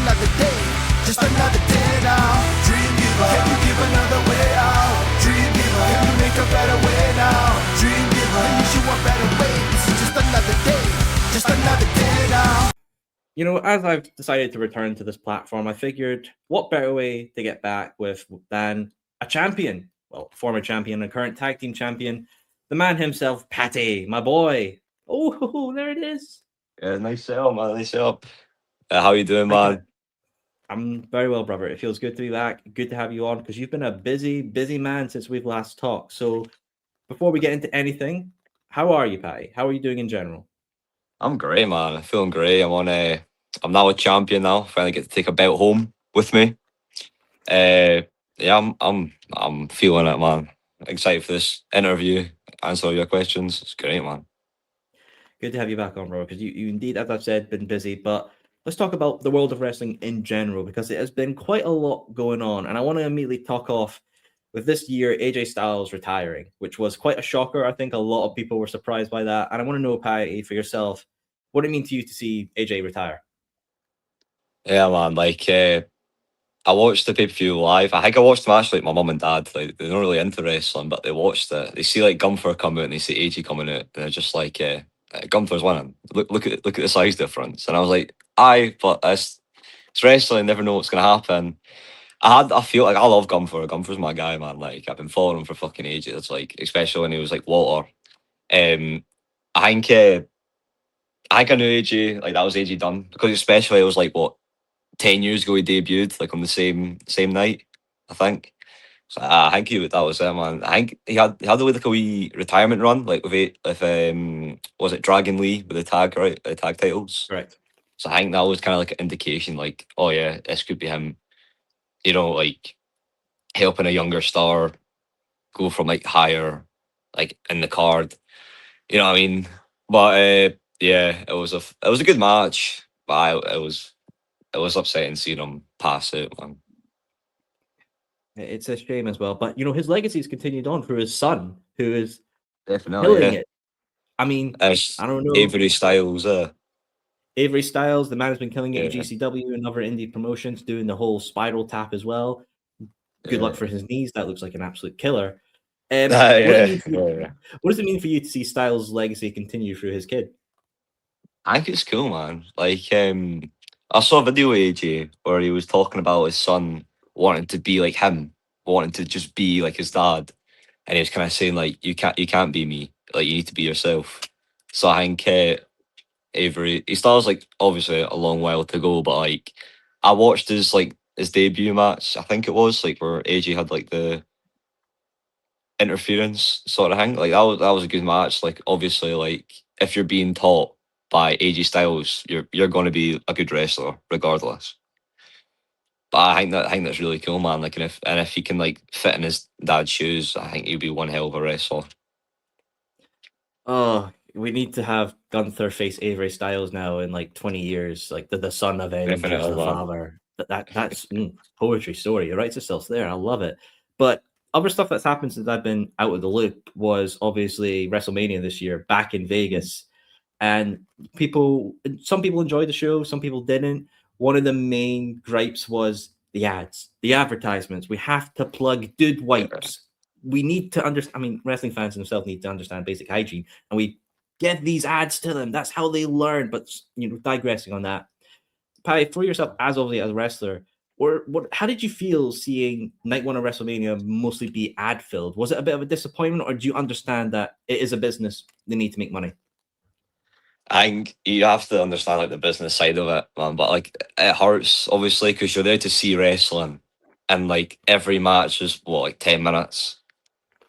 another day, just another day now. Dream giver, can you give another way out? Dream giver, can you make a better way now? Dream giver, can you show a better way? This is just another day, just another day now. You know, as I've decided to return to this platform, I figured what better way to get back with than a champion, well, former champion and current tag team champion, the man himself, Patty, my boy. Oh, there it is. Yeah, nice setup, man. Nice setup. How you doing, I can, man? I'm very well, brother. It feels good to be back. Good to have you on because you've been a busy man since we've last talked. So before we get into anything, how are you, Patty? How are you doing in general? I'm great, man. I'm feeling great. I'm now a champion now. Finally get to take a belt home with me. Yeah, I'm feeling it, man. Excited for this interview. Answer all your questions. It's great, man. Good to have you back on, bro, because you indeed, as I've said, been busy. But let's talk about the world of wrestling in general, because it has been quite a lot going on. And I want to immediately talk off with this year, AJ Styles retiring, which was quite a shocker. I think a lot of people were surprised by that. And I want to know, Patty, for yourself, what did it mean to you to see AJ retire? Yeah, man. I watched the pay-per-view live. I think I watched the match like my mum and dad. Like they're not really into wrestling, but they watched it. They see like Gunther come out and they see AJ coming out, and they're just like, Gunther's winning. Look at the size difference. And I was like, aye, but it's wrestling. Never know what's gonna happen. I feel like I love Gunther. Gunther's my guy, man. Like I've been following him for fucking ages. It's like especially when he was like Walter. Um, I think I knew AJ like that was AJ done because especially it was like what 10 years ago he debuted like on the same night, I think. So I think that was it, man. I think he had like a wee retirement run, like with was it Dragon Lee with the tag, right? The tag titles. Correct. So I think that was kind of like an indication, like, oh yeah, this could be him, like helping a younger star go from like higher, like in the card. You know what I mean? But yeah, it was a good match, but it was upsetting seeing him pass out, man. It's a shame as well. But, his legacy has continued on through his son, who is Definitely, killing yeah. it. I mean, As I don't know. Avery Styles, Avery Styles, the man has been killing it in yeah, GCW and other indie promotions, doing the whole spiral tap as well. Good yeah. luck for his knees. That looks like an absolute killer. What Yeah, does it mean for you? yeah. What does it mean for you to see Styles' legacy continue through his kid? I think it's cool, man. Like, I saw a video of AJ where he was talking about his son wanting to be like him, wanting to just be like his dad, and he was kind of saying like, you can't be me. Like, you need to be yourself. So I think Avery, he still has like obviously a long while to go, but like, I watched his debut match. I think it was like where AJ had like the interference sort of thing. Like that was a good match. Like obviously, like if you're being taught by AJ Styles, you're going to be a good wrestler regardless. But I think that's really cool, man. Like, and if he can like fit in his dad's shoes, I think he'll be one hell of a wrestler. Oh, we need to have Gunther face Avery Styles now in like 20 years, like the son avenges Definitely, the man. father. That's poetry story. It writes itself there. I love it. But other stuff that's happened since I've been out of the loop was obviously WrestleMania this year back in Vegas. And some people enjoyed the show, some people didn't. One of the main gripes was the ads, the advertisements. We have to plug dude wipes. We need to understand. I mean, wrestling fans themselves need to understand basic hygiene, and we get these ads to them. That's how they learn. But digressing on that, Patty, for yourself as obviously as a wrestler, how did you feel seeing night one of WrestleMania mostly be ad filled? Was it a bit of a disappointment, or do you understand that it is a business, they need to make money? I think you have to understand like the business side of it, man. But like it hurts obviously because you're there to see wrestling, and like every match is what like 10 minutes.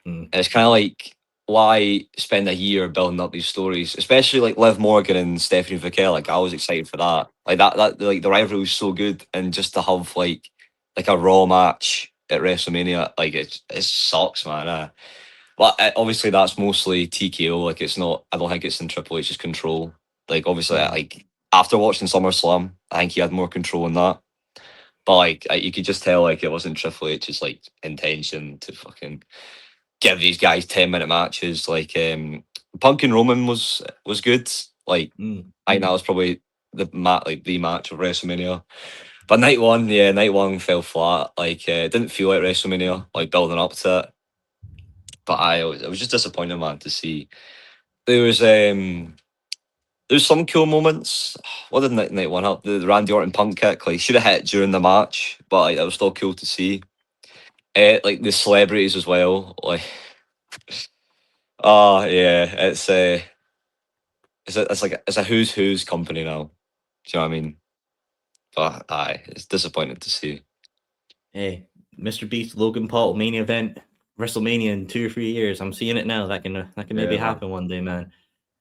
And it's kind of like why spend a year building up these stories, especially like Liv Morgan and Stephanie Vaquel. Like I was excited for that. Like that like the rivalry was so good, and just to have like a Raw match at WrestleMania, like it sucks, man. But obviously that's mostly TKO. Like it's not. I don't think it's in Triple H's control. Like obviously, like after watching SummerSlam, I think he had more control in that. But like you could just tell, like it wasn't Triple H's like intention to fucking give these guys 10-minute matches. Like Punk and Roman was good. Like I think that was probably the match of WrestleMania. But night one fell flat. Like, it didn't feel like WrestleMania, like building up to it. But it was just disappointing, man, to see. There was some cool moments. What did night one help? The Randy Orton punk kick, like should have hit during the match, but like, that was still cool to see. Like the celebrities as well. Like, oh yeah, it's a who's company now. Do you know what I mean? But aye, it's disappointing to see. Hey, Mr. Beast, Logan Paul main event, WrestleMania in 2 or 3 years. I'm seeing it now. That can maybe Yeah, man. happen one day, man.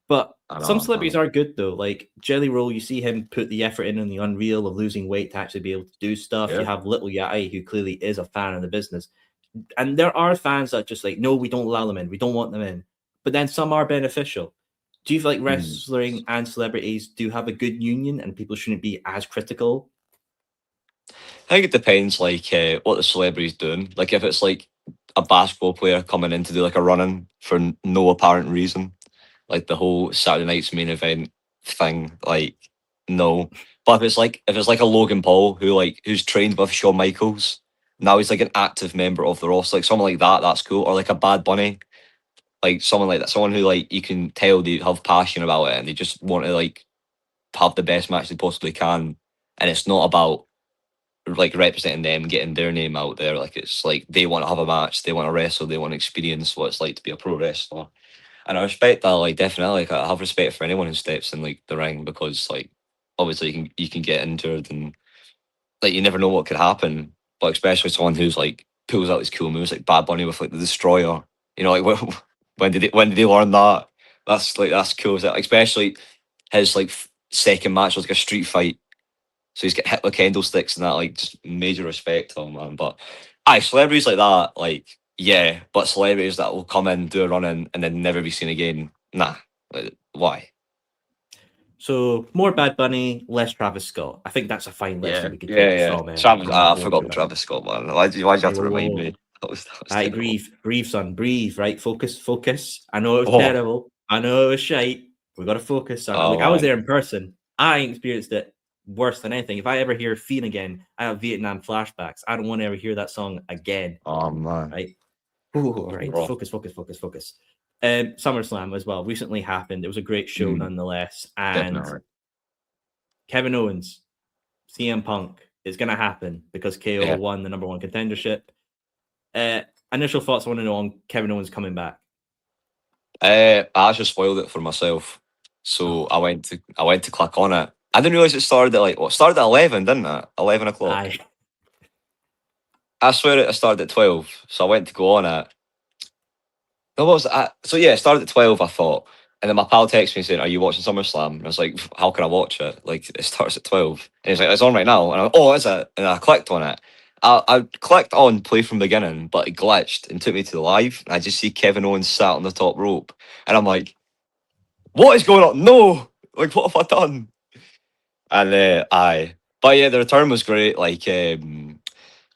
But I some know. celebrities are good though. Like Jelly Roll, you see him put the effort in the unreal of losing weight to actually be able to do stuff. Yeah. You have Little Yachty, who clearly is a fan of the business. And there are fans that just like, no, we don't allow them in. We don't want them in. But then some are beneficial. Do you feel like wrestling and celebrities do have a good union and people shouldn't be as critical? I think it depends, like what the celebrity's doing. Like if it's like a basketball player coming in to do like a run-in for no apparent reason, like the whole Saturday night's main event thing, like no. But if it's like a Logan Paul who's trained with Shawn Michaels, now he's like an active member of the roster, like someone like that, that's cool. Or like a Bad Bunny, like someone like that, someone who like you can tell they have passion about it and they just want to like have the best match they possibly can, and it's not about like representing them, getting their name out there. Like it's like they want to have a match, they want to wrestle, they want to experience what it's like to be a pro wrestler. And I respect that, like definitely. Like I have respect for anyone who steps in like the ring because like obviously you can get injured and like you never know what could happen. But especially someone who's like pulls out these cool moves like Bad Bunny with like the Destroyer. You know, like when did they learn that? That's cool. Like, especially his like second match was like a street fight. So he's got hit with candlesticks and that, like, just major respect to him, man. But aye, celebrities like that, like, yeah, but celebrities that will come in, do a run in, and then never be seen again, nah. Like, why? So more Bad Bunny, less Travis Scott. I think that's a fine lesson we could take Yeah. from Travis, from I that board forgot for the that. Travis Scott, man. Why'd you have Hey, to whoa, whoa, remind whoa. me? That was I terrible. breathe, son, breathe, right? Focus. I know it was Oh. terrible. I know it was shite. We got to focus, son. Oh, Look, I was man. there in person. I experienced it worse than anything. If I ever hear Fiend again, I have Vietnam flashbacks. I don't want to ever hear that song again. Oh, man. Right? Ooh, all right. Rough. Focus. SummerSlam as well recently happened. It was a great show nonetheless. And Definitely. Kevin Owens, CM Punk is going to happen because KO Yeah. won the number one contendership. Initial thoughts I want to know on Kevin Owens coming back. I actually spoiled it for myself. So I went to click on it. I didn't realise it started at it started at 11, didn't it? 11 o'clock. Aye. I swear it started at 12, so I went to go on it. No, what was it? So yeah, it started at 12, I thought. And then my pal texted me saying, "Are you watching SummerSlam?" And I was like, "How can I watch it? Like, it starts at 12." And he's like, "It's on right now." And I went, "Oh, is it?" And I clicked on it. I clicked on play from beginning, but it glitched and took me to the live. And I just see Kevin Owens sat on the top rope. And I'm like, what is going on? No! Like, what have I done? And aye. But yeah, the return was great. Like,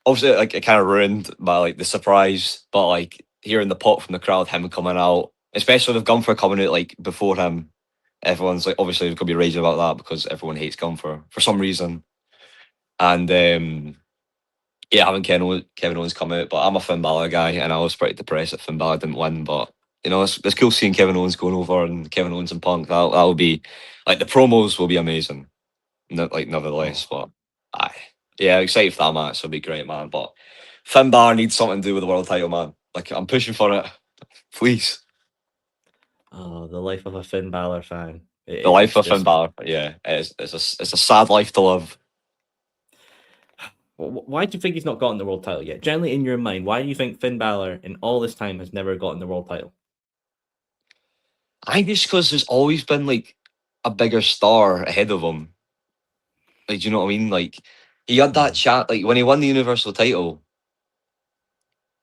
obviously, like, it kind of ruined my, like, the surprise. But, like, hearing the pop from the crowd, him coming out, especially with Gunther coming out, like, before him, everyone's, like, obviously going to be raging about that because everyone hates Gunther for some reason. And, yeah, having Kevin Owens come out, but I'm a Finn Balor guy, and I was pretty depressed that Finn Balor didn't win, but you know, it's cool seeing Kevin Owens going over and Kevin Owens and Punk. That will be like the promos will be amazing. Nevertheless, but aye, yeah, excited for that match. It'll be great, man. But Finn Balor needs something to do with the world title, man. Like I'm pushing for it, please. Oh, the life of a Finn Balor fan. The life of Finn Balor, yeah, it's a sad life to live. Why do you think he's not gotten the world title yet? Generally, in your mind, why do you think Finn Balor in all this time has never gotten the world title? I think it's because there's always been like a bigger star ahead of him. Like, do you know what I mean? Like, he had that chat, like, when he won the Universal title,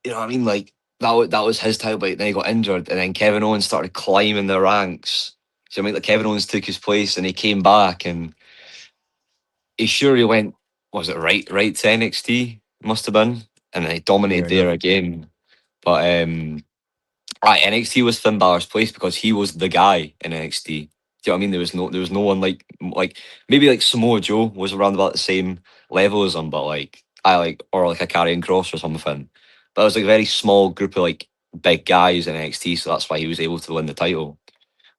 you know what I mean? Like, that was his title, but then he got injured, and then Kevin Owens started climbing the ranks. So, I mean, like, Kevin Owens took his place, and he came back, and he went, was it right to NXT? Must have been. And then he dominated there again. But, right, NXT was Finn Balor's place because he was the guy in NXT. Do you know what I mean? There was no one like maybe like Samoa Joe was around about the same level as him, but like I like or like a carrying cross or something. But it was like a very small group of like big guys in NXT, so that's why he was able to win the title.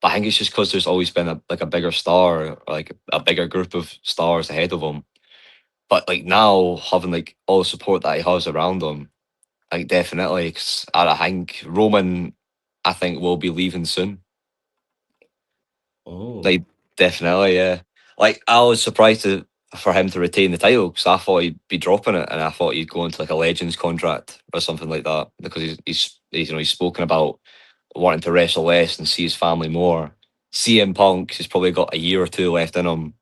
But I think it's just because there's always been a bigger star, or like a bigger group of stars ahead of him. But like now having like all the support that he has around him, like definitely, 'cause I think Roman, I think will be leaving soon. Oh, Like definitely, yeah. Like I was surprised for him to retain the title because I thought he'd be dropping it, and I thought he'd go into like a Legends contract or something like that because he's spoken about wanting to wrestle less and see his family more. CM Punk has probably got a year or two left in him,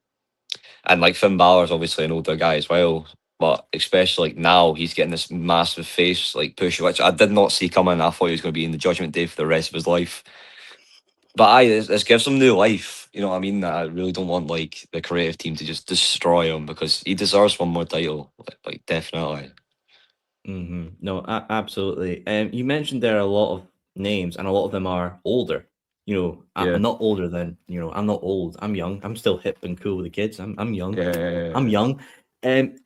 and like Finn Balor's obviously an older guy as well. But especially like now, he's getting this massive face like push, which I did not see coming. I thought he was going to be in the Judgment Day for the rest of his life. But this gives him new life. You know what I mean? I really don't want like the creative team to just destroy him because he deserves one more title. Like definitely. no, absolutely. You mentioned there are a lot of names, and a lot of them are older. Yeah. I'm not older than I'm not old. I'm young. I'm still hip and cool with the kids. I'm young. I'm Yeah. young. Um,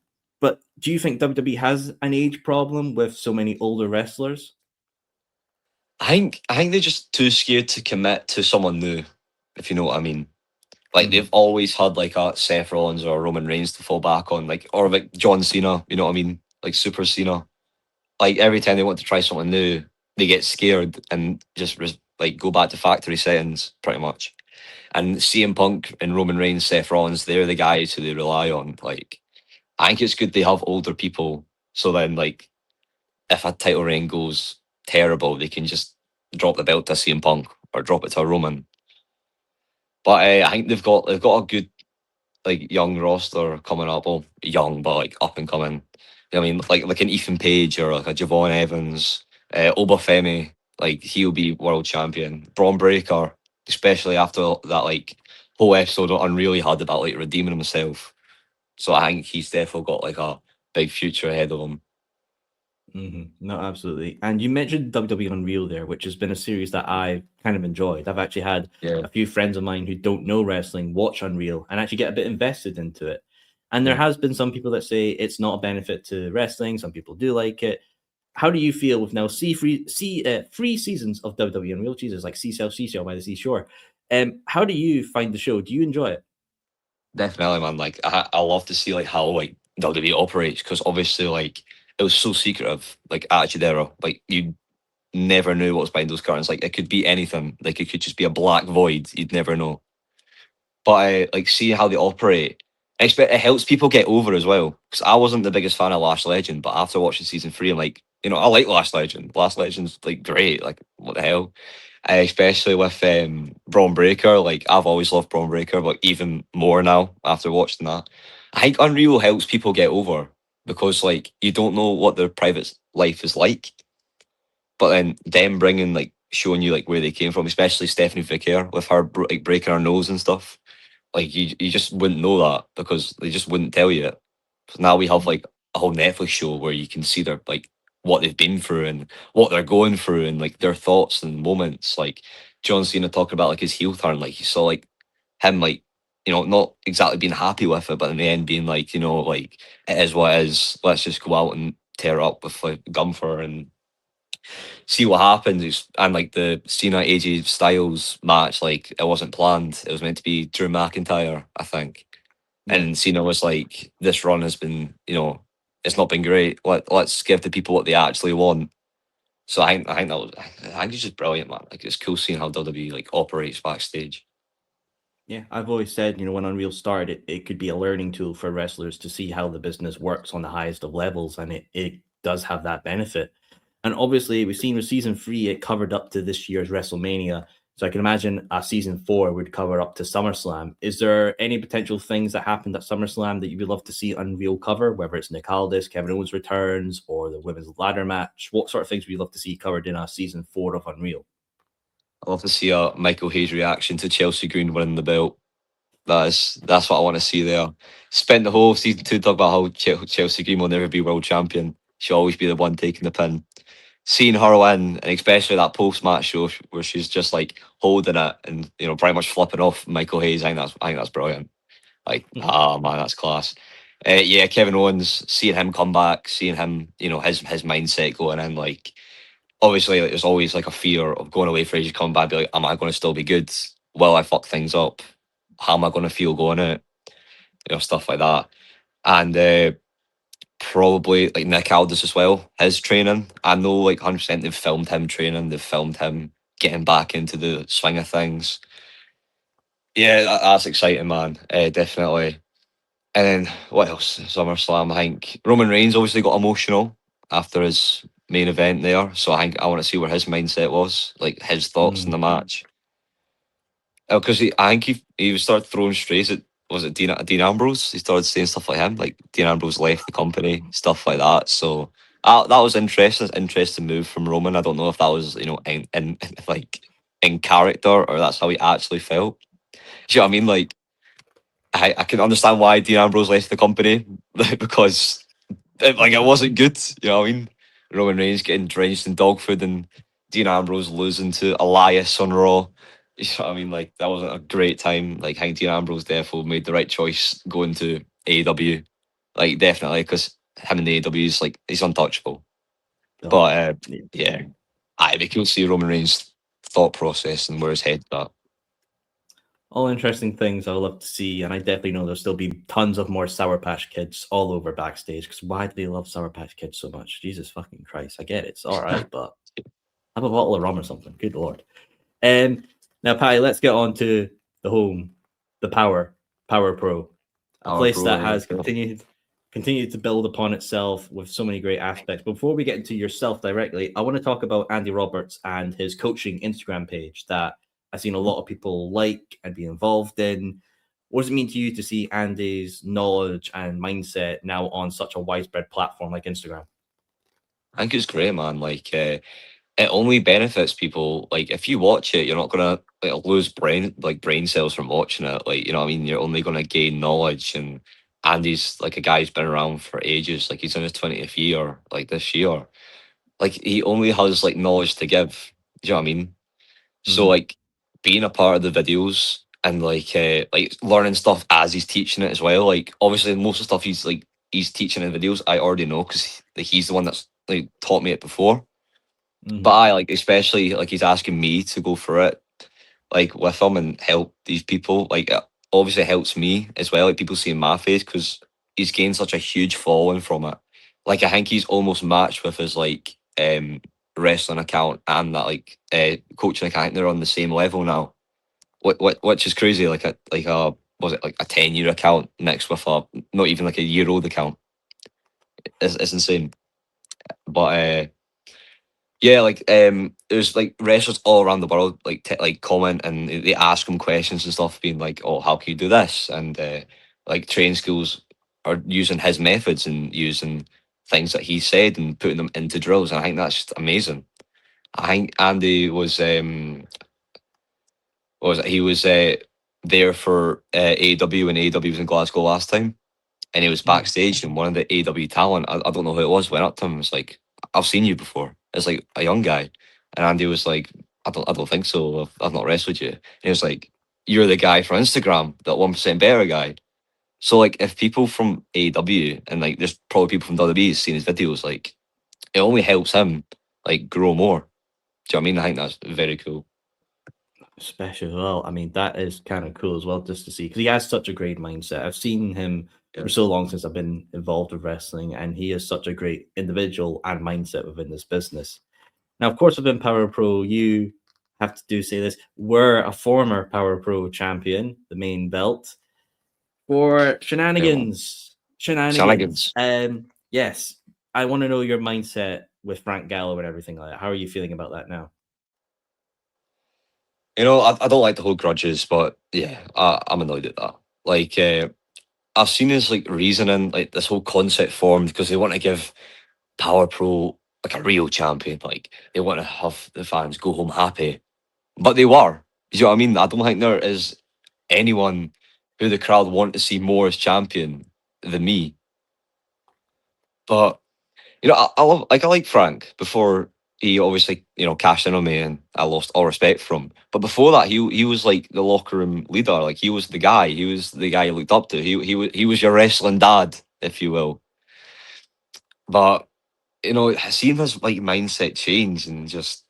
but do you think WWE has an age problem with so many older wrestlers? I think they're just too scared to commit to someone new, if you know what I mean. Like Mhm. they've always had like a Seth Rollins or Roman Reigns to fall back on, like or like John Cena, you know what I mean? Like Super Cena. Like every time they want to try something new, they get scared and just like go back to factory settings pretty much. And CM Punk and Roman Reigns, Seth Rollins, they're the guys who they rely on. Like I think it's good they have older people, so then like if a title reign goes terrible, they can just drop the belt to CM Punk or drop it to a Roman. But I think they've got a good like young roster coming up. Well, young but like up and coming. You know what I mean, like an Ethan Page or like a Javon Evans, Obafemi. Like he'll be world champion. Braun Breaker, especially after that like whole episode on Unreal he had about like redeeming himself. So I think he's definitely got like a big future ahead of him. No, absolutely. And you mentioned WWE Unreal there, which has been a series that I kind of enjoyed. I've actually had Yeah. a few friends of mine who don't know wrestling watch Unreal and actually get a bit invested into it. And there Yeah. has been some people that say it's not a benefit to wrestling. Some people do like it. How do you feel with now three seasons of WWE Unreal? Jesus, like Seashell by the seashore. How do you find the show? Do you enjoy it? Definitely, man. Like I love to see like how like WWE operates because obviously like it was so secretive. Like Attitude Era, like you never knew what was behind those curtains. Like it could be anything. Like it could just be a black void. You'd never know. But I like see how they operate. I expect it helps people get over as well. Because I wasn't the biggest fan of Last Legend, but after watching season 3, I'm like, I like Last Legend. Last Legend's like great. Like what the hell? Especially with Braun Breaker. Like I've always loved Braun Breaker, but even more now after watching that. I think Unreal helps people get over because like you don't know what their private life is like, but then them bringing like showing you like where they came from, especially Stephanie Vicaire with her like breaking her nose and stuff. Like you just wouldn't know that because they just wouldn't tell you it. So now we have like a whole Netflix show where you can see their like what they've been through and what they're going through and like their thoughts and moments. Like John Cena talking about like his heel turn, like you saw like him like not exactly being happy with it, but in the end being like like it is what it is. Let's just go out and tear it up with like Gunther and see what happens. And like the Cena AJ Styles match, like it wasn't planned. It was meant to be Drew McIntyre, I think. Yeah. And Cena was like, "This run has been, it's not been great. Let's give the people what they actually want." So I think I think it's just brilliant, man. Like it's cool seeing how WWE like operates backstage. Yeah, I've always said, when Unreal started, it could be a learning tool for wrestlers to see how the business works on the highest of levels, and it does have that benefit. And obviously, we've seen with season 3, it covered up to this year's WrestleMania. So I can imagine a season 4 would cover up to SummerSlam. Is there any potential things that happened at SummerSlam that you would love to see Unreal cover, whether it's Nick Aldis, Kevin Owens returns, or the women's ladder match? What sort of things would you love to see covered in a season 4 of Unreal? I love to see a Michael Hayes reaction to Chelsea Green winning the belt. That's what I want to see there. Spent the whole season 2 talking about how Chelsea Green will never be world champion. She'll always be the one taking the pin. Seeing her win, and especially that post match show where she's just like holding it and pretty much flipping off Michael Hayes. I think that's brilliant. Like, man, that's class. Yeah, Kevin Owens, seeing him come back, seeing him, his mindset going in, like obviously like, there's always like a fear of going away for ages, coming back, be like, am I going to still be good? Will I fuck things up? How am I going to feel going out? Stuff like that. And probably like Nick Aldis as well, his training. I know like 100% they've filmed him training, they've filmed him getting back into the swing of things. Yeah, that's exciting, man. Definitely. And then what else? SummerSlam. I think Roman Reigns obviously got emotional after his main event there. So I think I want to see where his mindset was, like his thoughts in the match. Because I think he started throwing strays at, was it Dean Ambrose? He started saying stuff like him, like Dean Ambrose left the company, stuff like that. So that was interesting. Interesting move from Roman. I don't know if that was in like in character or that's how he actually felt. Do you know what I mean? Like I can understand why Dean Ambrose left the company because it wasn't good. You know what I mean? Roman Reigns getting drenched in dog food and Dean Ambrose losing to Elias on Raw. You know what I mean? Like that wasn't a great time. Like I think Dean Ambrose definitely made the right choice going to AEW. Like definitely because him in the AEW is like he's untouchable. Oh, But yeah. yeah, it'd be cool to see Roman Reigns' thought process and where his head's at. All interesting things I'll love to see, and I definitely know there'll still be tons of more Sour Patch Kids all over backstage. Because why do they love Sour Patch Kids so much? Jesus fucking Christ! I get it, it's all right, but have a bottle of rum or something. Good lord. Now, Patty, let's get on to the home, the Power Pro, a Power place Pro, that yeah, has cool. continued to build upon itself with so many great aspects. Before we get into yourself directly, I want to talk about Andy Roberts and his coaching Instagram page that I've seen a lot of people like and be involved in. What does it mean to you to see Andy's knowledge and mindset now on such a widespread platform like Instagram? I think it's great, man. Like it only benefits people. Like if you watch it, you're not gonna lose brain cells from watching it. Like you know what I mean? You're only gonna gain knowledge. And Andy's like a guy who's been around for ages. Like he's in his 20th year, like this year. Like he only has like knowledge to give. Do you know what I mean? So Mm, like being a part of the videos and like learning stuff as he's teaching it as well. Like obviously most of the stuff he's teaching in videos I already know because he's the one that's like taught me it before. But mhm. I like especially like he's asking me to go for it like with him and help these people. Like it obviously helps me as well. Like people seeing my face because he's gained such a huge following from it. Like I think he's almost matched with his wrestling account and that coaching account. They're on the same level now. Which is crazy. Like a was it like a 10-year account mixed with a not even like a year old account. It's insane. But yeah, there's like wrestlers all around the world like comment and they ask him questions and stuff, being like, "Oh, how can you do this?" And like training schools are using his methods and using things that he said and putting them into drills, and I think that's just amazing. I think Andy was what was it? He was there for AEW when AEW was in Glasgow last time, and he was Mm. backstage, and one of the AEW talent, I don't know who it was, went up to him and was like, "I've seen you before." It's like a young guy, and Andy was like, "I don't think so. I've not wrestled you." And he was like, "You're the guy from Instagram, that 1% better guy." So like, if people from AEW and like, there's probably people from WWE seeing his videos, like, it only helps him like grow more. Do you know what I mean? I think that's very cool. Special as well. I mean, that is kind of cool as well, just to see because he has such a great mindset. I've seen him for Yeah. so long since I've been involved with wrestling, and he is such a great individual and mindset within this business. Now, of course, within Power Pro, you have to say this. We're a former Power Pro champion, the main belt for Yeah, man. shenanigans. Shenanigans. Yes, I want to know your mindset with Frank Gallo and everything like that. How are you feeling about that now? I don't like to hold grudges, but yeah, I'm annoyed at that. Like, I've seen his like reasoning, like this whole concept formed because they want to give Power Pro like a real champion. Like they want to have the fans go home happy, but they were. You know what I mean? I don't think there is anyone who the crowd want to see more as champion than me. But I like Frank before he obviously cashed in on me and I lost all respect from him. But before that, he was like the locker room leader. Like he was the guy. He was the guy you looked up to. He was your wrestling dad. if you will. But seeing his like mindset change and just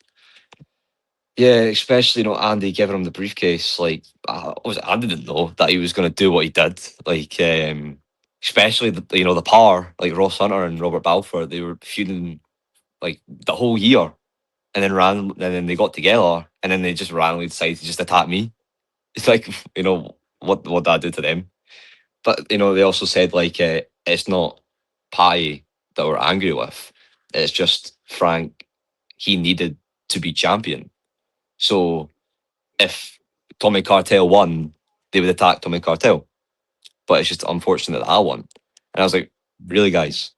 especially Andy giving him the briefcase. Like Andy didn't know that he was going to do what he did. Like especially the power like Ross Hunter and Robert Balfour, they were feuding like the whole year, and then they got together, and then they just randomly decided to just attack me. It's like what did I do to them? But they also said like it's not Patty that we're angry with. It's just Frank. He needed to be champion. So if Tommy Cartel won, they would attack Tommy Cartel. But it's just unfortunate that I won. And I was like, really, guys?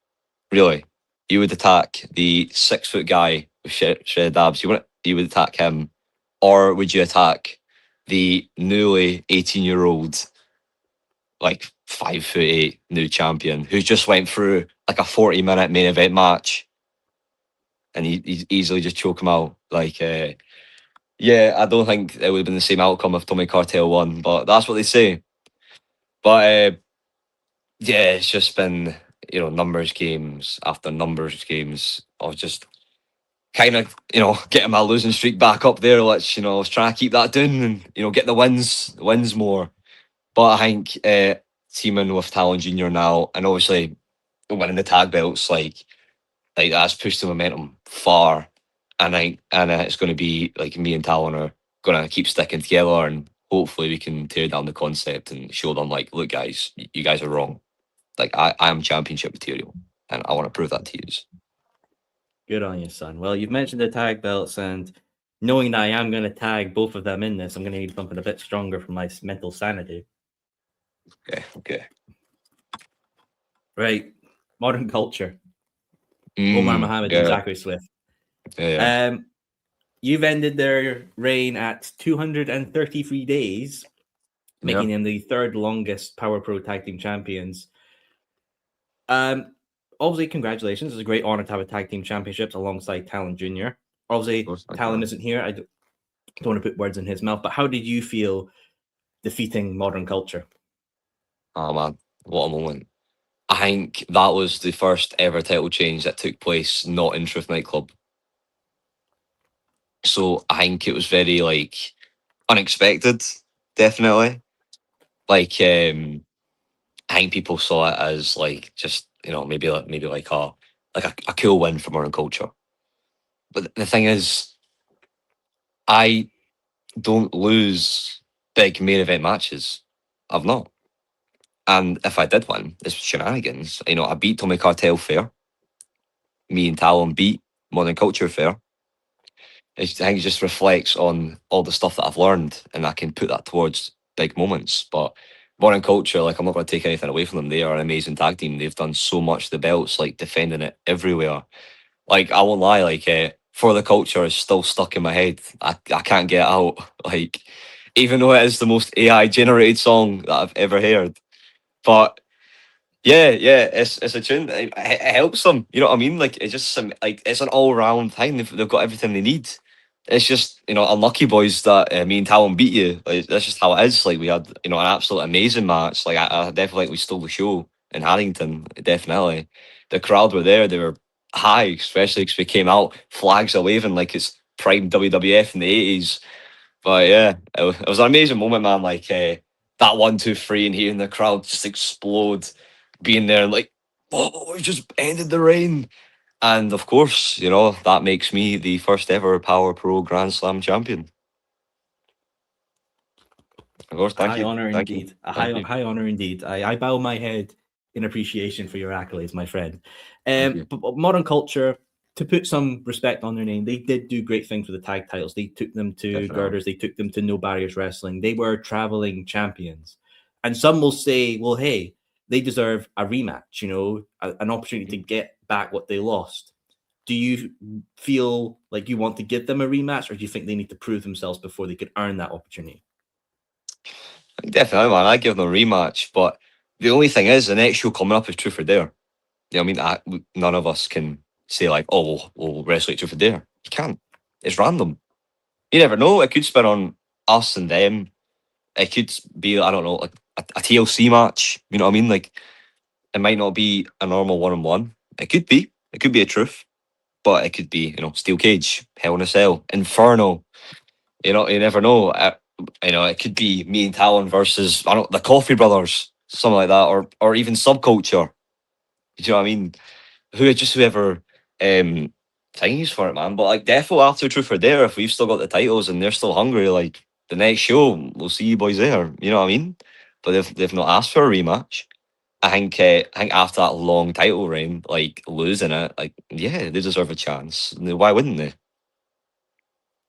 Really? You would attack the 6-foot guy with shredded abs? You would attack him? Or would you attack the newly 18-year-old, like 5'8" new champion who just went through like a 40-minute main event match and he easily just choke him out? Like, I don't think it would have been the same outcome if Tommy Cartel won, but that's what they say. But it's just been numbers games after numbers games of just kind of getting my losing streak back up there. Let's I was trying to keep that down and get the wins more. But I think teaming with Tallon JR now and obviously winning the tag belts like that's pushed the momentum far. And it's going to be like me and Talon are going to keep sticking together, and hopefully we can tear down the concept and show them like, look, guys, you guys are wrong. Like I am championship material, and I want to prove that to you. Good on you, son. Well, you've mentioned the tag belts, and knowing that I am going to tag both of them in this, I'm going to need something a bit stronger for my mental sanity. Okay. Right. Modern Culture. Omar Mohammed and Zachary Swift. Yeah. You've ended their reign at 233 days, making them the third longest Power Pro Tag Team Champions. Obviously, congratulations. It's a great honor to have a Tag Team Championships alongside Tallon JR. Obviously, Tallon isn't here. I don't want to put words in his mouth, but how did you feel defeating Modern Culture? Oh, man. What a moment. I think that was the first ever title change that took place not in Truth Nightclub. So I think it was very like unexpected, definitely. Like I think people saw it as like just maybe like a cool win for Modern Culture. But the thing is, I don't lose big main event matches. I've not. And if I did win, it's shenanigans. I beat Tommy Cartel fair. Me and Talon beat Modern Culture fair. I think it just reflects on all the stuff that I've learned, and I can put that towards big moments. But Modern Culture, like I'm not going to take anything away from them. They are an amazing tag team. They've done so much. The belts, like defending it everywhere. Like I won't lie, like For the Culture is still stuck in my head. I can't get it out. Like even though it is the most AI generated song that I've ever heard, but it's a tune. It helps them. You know what I mean? Like it's just like it's an all round thing. They've got everything they need. It's just unlucky boys that me and Talon beat you. Like that's just how it is. Like we had an absolute amazing match. Like I definitely think we stole the show in Harrington. Definitely, the crowd were there. They were high, especially because we came out flags are waving like it's prime WWF in the 80s. But yeah, it was an amazing moment, man. Like that 1, 2, 3, and hearing the crowd just explode, being there and like, oh, we just ended the reign. And of course, that makes me the first ever Power Pro Grand Slam champion. Of course, thank you. Honor Thank indeed. you. High honor indeed. I bow my head in appreciation for your accolades, my friend. But Modern Culture, to put some respect on their name, they did do great things with the tag titles. They took them to girders. They took them to No Barriers Wrestling. They were traveling champions. And some will say, well, hey, they deserve a rematch, an opportunity to get back what they lost. Do you feel like you want to give them a rematch, or do you think they need to prove themselves before they could earn that opportunity? Definitely, man. I give them a rematch, but the only thing is, the next show coming up is Truth or Dare. I mean, none of us can say like, oh, we'll wrestle Truth or Dare. You can't. It's random. You never know. It could spin on us and them. It could be, I don't know, like a TLC match. You know what I mean? Like, it might not be a normal 1-on-1. It could be. It could be a truth, but it could be, steel cage, hell in a cell, inferno. You never know. It could be me and Tallon versus the Coffee Brothers, something like that, or even Subculture. Do you know what I mean? Whoever thingies for it, man. But like, defo after Truth or Dare, if we've still got the titles and they're still hungry, like the next show, we'll see you boys there. You know what I mean? But they've not asked for a rematch. I think after that long title reign, like losing it, like yeah, they deserve a chance. Why wouldn't they?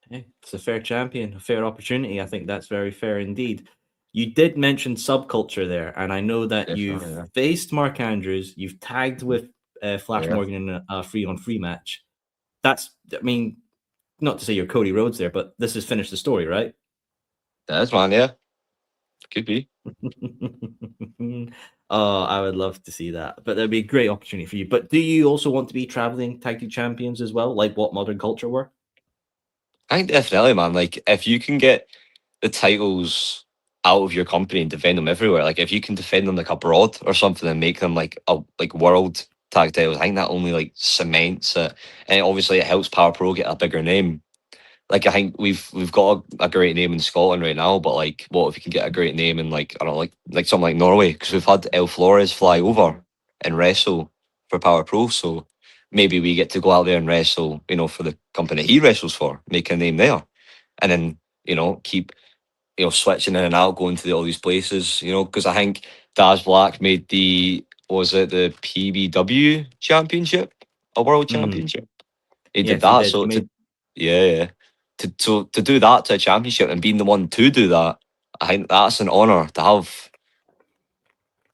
Hey, it's a fair champion, a fair opportunity. I think that's very fair indeed. You did mention Subculture there, and I know that you've Definitely, yeah. faced Mark Andrews, you've tagged with Flash Yeah. Morgan in a 3-on-3 match. I mean, not to say you're Cody Rhodes there, but this has finished the story, right? That's man, yeah. Could be. Oh, I would love to see that, but that'd be a great opportunity for you. But do you also want to be traveling tag team champions as well, like what Modern Culture were? I think definitely, man. Like if you can get the titles out of your company and defend them everywhere, like if you can defend them like abroad or something and make them like world tag titles, I think that only like cements it, and obviously it helps Power Pro get a bigger name. Like I think we've got a great name in Scotland right now, but like, what if you can get a great name in like I don't know, like something like Norway? Because we've had El Flores fly over and wrestle for Power Pro, so maybe we get to go out there and wrestle, for the company he wrestles for, make a name there, and then keep switching in and out, going to all these places, because I think Daz Black made the PBW championship, a world Mm, championship. He did yes, he that. did. So yeah, yeah. To do that to a championship and being the one to do that, I think that's an honor to have.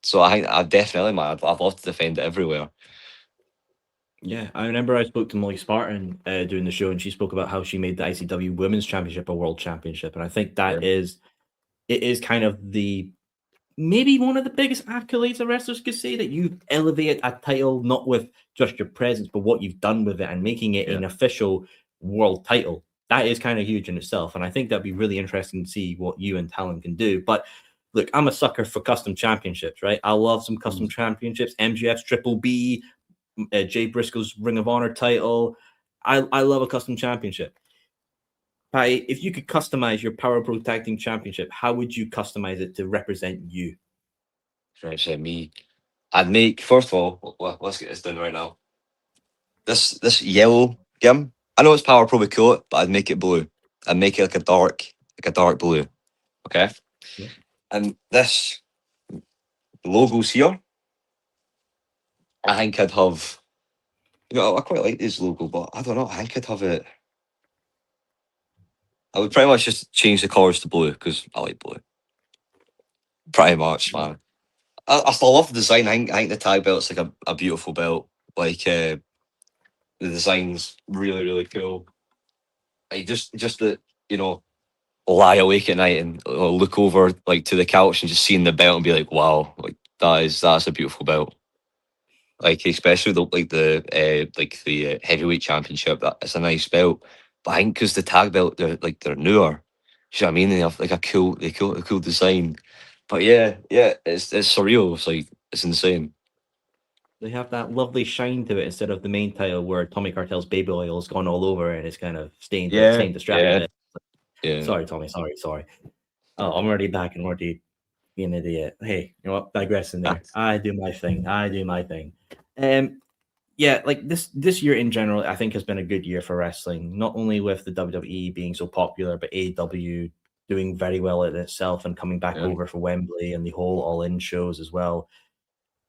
So I think I definitely, man, I'd love to defend it everywhere. Yeah, I remember I spoke to Molly Spartan doing the show, and she spoke about how she made the ICW Women's Championship a world championship, and I think Yeah. it is kind of the maybe one of the biggest accolades a wrestlers could say, that you've elevated a title not with just your presence, but what you've done with it and making it Yeah. an official world title. That is kind of huge in itself, and I think that'd be really interesting to see what you and Talon can do. But look, I'm a sucker for custom championships, right? I love some custom championships, MGF's Triple B, Jay Briscoe's Ring of Honor title. I love a custom championship. If you could customize your Power Pro Tag Team Championship, how would you customize it to represent you? Right, so me, I'd make, first of all, let's get this done right now. This yellow gim, I know it's Power Pro with coat, but I'd make it blue. I'd make it like a dark blue. Okay. Yeah. And this logos here, I think I'd have. I quite like this logo, but I don't know. I think I'd have it. I would pretty much just change the colours to blue because I like blue. Pretty much, man. I still love the design. I think the tag belt's like a beautiful belt. Like the design's really really cool. I just that lie awake at night and look over like to the couch and just seeing the belt and be like, wow, like that's a beautiful belt. Like especially the heavyweight championship, that it's a nice belt. But I think because the tag belt, they're newer. You know what I mean? They have like a cool design. But yeah, it's surreal. It's like it's insane. They have that lovely shine to it instead of the main title where Tommy Cartel's baby oil has gone all over and it's kind of stained the strap a bit. Yeah. Sorry, Tommy. Sorry. Oh, I'm already back and already being an idiot. Hey, you know what? Digressing there. I do my thing. Yeah, like this year in general, I think has been a good year for wrestling. Not only with the WWE being so popular, but AEW doing very well in itself and coming back Yeah. over for Wembley and the whole All In shows as well.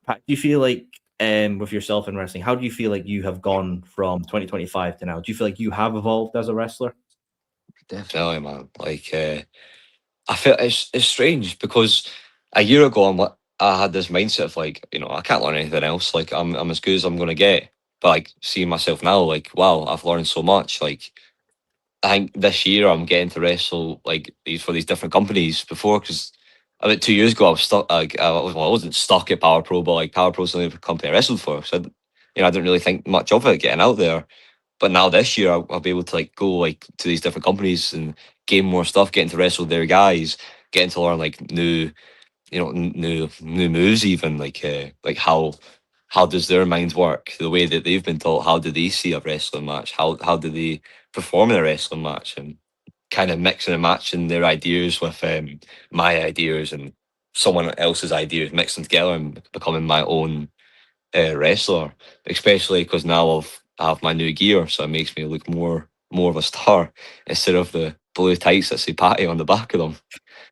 Pat, do you feel like, with yourself in wrestling, how do you feel like you have gone from 2025 to now? Do you feel like you have evolved as a wrestler? Definitely, man. Like I feel it's strange because a year ago I had this mindset of like, I can't learn anything else. Like I'm as good as I'm gonna get. But like seeing myself now, like, wow, I've learned so much. Like I think this year I'm getting to wrestle like these different companies before, because about 2 years ago I was stuck. Like I wasn't stuck at Power Pro, but like Power Pro's the only company I wrestled for. So I didn't really think much of it getting out there. But now this year I'll be able to like go like to these different companies and gain more stuff, getting to wrestle their guys, getting to learn like new new moves, even like how does their mind work? The way that they've been taught, how do they see a wrestling match? How do they perform in a wrestling match? And kind of mixing and matching their ideas with my ideas and someone else's ideas, mixing together and becoming my own wrestler. Especially because now I have my new gear, so it makes me look more of a star instead of the blue tights that say Patty on the back of them.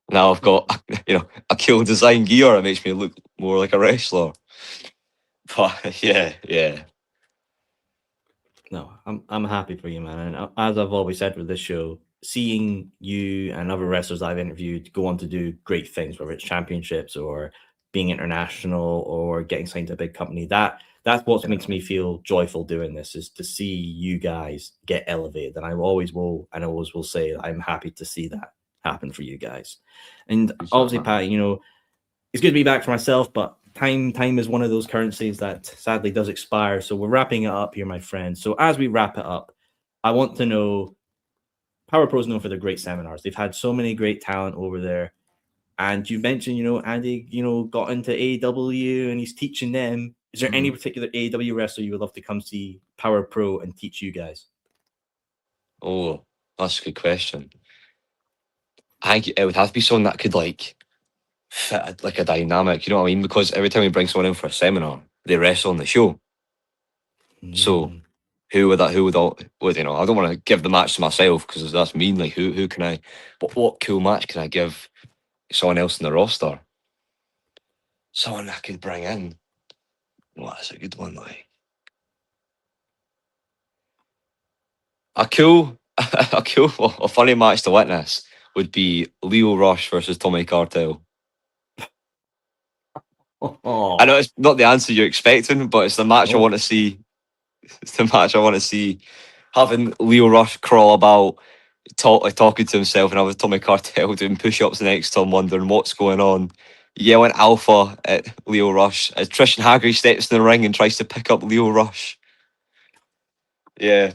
Now I've got a cool design gear. It makes me look more like a wrestler. But yeah. No, I'm happy for you, man. And as I've always said with this show, seeing you and other wrestlers I've interviewed go on to do great things, whether it's championships or being international or getting signed to a big company, that's what makes me feel joyful doing this, is to see you guys get elevated. And I always will say I'm happy to see that happen for you guys. And obviously, Pat, it's good to be back for myself, but time is one of those currencies that sadly does expire. So we're wrapping it up here, my friend. So as we wrap it up, I want to know, Power Pro is known for their great seminars. They've had so many great talent over there. And you mentioned, Andy, got into AEW and he's teaching them. Is there any particular AEW wrestler you would love to come see Power Pro and teach you guys? Oh, that's a good question. I think it would have to be someone that could fit like a dynamic, you know what I mean? Because every time we bring someone in for a seminar, they wrestle on the show. So who would I don't want to give the match to myself because that's mean. Like who can I? But what cool match can I give someone else in the roster? Someone I could bring in. Well, that's a good one. Like a funny match to witness would be Leo Rush versus Tommy Cartel. I know it's not the answer you're expecting, but it's the match I want to see. It's the match I want to see. Having Leo Rush crawl about, talking to himself, and having Tommy Cartel doing push-ups next to him, wondering what's going on, yelling alpha at Leo Rush as Trishan Haggerty steps in the ring and tries to pick up Leo Rush. Yeah,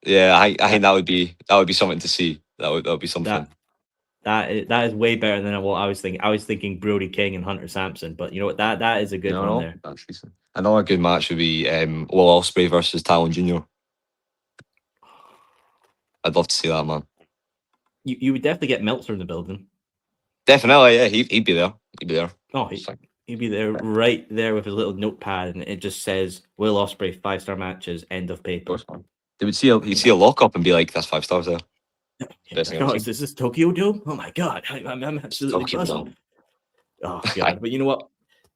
I think that would be something to see. That would be something. That is way better than what I was thinking. I was thinking Brody King and Hunter Sampson, but you know what? That is a good one there. That's decent. Another good match would be Will Ospreay versus Tallon JR. I'd love to see that, man. You would definitely get Meltzer in the building. Definitely, yeah. He'd be there. He'd be there. Oh, he'd be there, right there with his little notepad, and it just says Will Ospreay 5-star matches, end of paper. They would see a lockup and be like, "That's 5 stars there." Is this Tokyo Dome? Oh my god, I'm absolutely buzzing. Oh god, but you know what,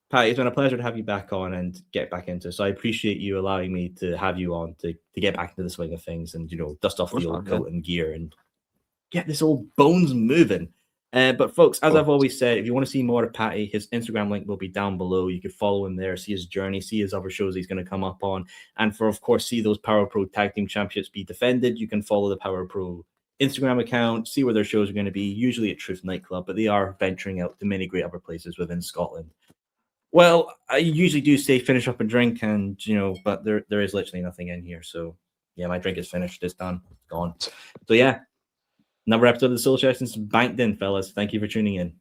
Pat, it's been a pleasure to have you back on and get back into. So I appreciate you allowing me to have you on to get back into the swing of things and dust off the old coat and gear and get this old bones moving. But folks, as I've always said, if you want to see more of Patty, his Instagram link will be down below. You can follow him there, see his journey, see his other shows he's going to come up on, and of course, see those Power Pro Tag Team Championships be defended. You can follow the Power Pro Instagram account, see where their shows are going to be, usually at Truth Nightclub, but they are venturing out to many great other places within Scotland. Well, I usually do say finish up and drink, and but there is literally nothing in here. So yeah, my drink is finished. It's done. It's gone. So yeah. Another episode of the Soul Sessions banked in, fellas. Thank you for tuning in.